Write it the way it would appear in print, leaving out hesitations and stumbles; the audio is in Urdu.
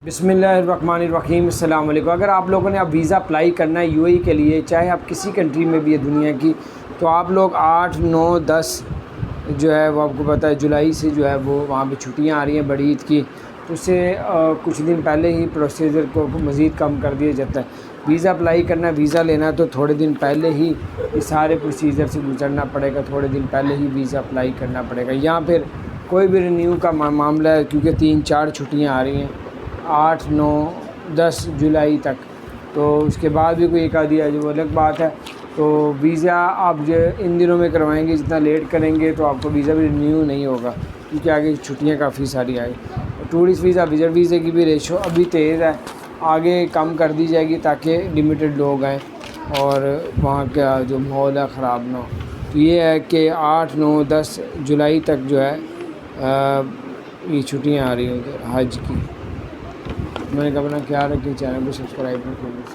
بسم اللہ الرحمن الرحیم۔ السلام علیکم۔ اگر آپ لوگوں نے اب ویزا اپلائی کرنا ہے یو اے ای کے لیے، چاہے آپ کسی کنٹری میں بھی ہے دنیا کی، تو آپ لوگ 8، 9، 10 جو ہے وہ آپ کو پتہ ہے جولائی سے جو ہے وہ وہاں پہ چھٹیاں آ رہی ہیں بڑی عید کی، تو اس سے کچھ دن پہلے ہی پروسیجر کو مزید کم کر دیا جاتا ہے۔ ویزا اپلائی کرنا ہے، ویزا لینا ہے، تو تھوڑے دن پہلے ہی یہ سارے پروسیجر سے گزرنا پڑے گا، تھوڑے دن پہلے ہی ویزا اپلائی کرنا پڑے گا۔ یہاں پھر کوئی بھی رینیو کا معاملہ ہے، کیونکہ 3، 4 چھٹیاں آ رہی ہیں 8، 9، 10 جولائی تک، تو اس کے بعد بھی کوئی ایک آدھی ہے جو وہ الگ بات ہے۔ تو ویزا آپ جو ان دنوں میں کروائیں گے، جتنا لیٹ کریں گے تو آپ کو ویزا بھی رینیو نہیں ہوگا، کیونکہ آگے چھٹیاں کافی ساری آئیں۔ ٹورسٹ ویزا، وزٹ ویزے کی بھی ریشو ابھی تیز ہے، آگے کم کر دی جائے گی تاکہ لمیٹڈ لوگ آئیں اور وہاں کا جو ماحول ہے خراب نہ ہو۔ تو یہ ہے کہ 8، 9، 10 جولائی تک جو ہے یہ چھٹیاں آ رہی ہیں حج کی۔ میں نے کہا اپنا خیال رکھیں، چینل کو سبسکرائب کریں۔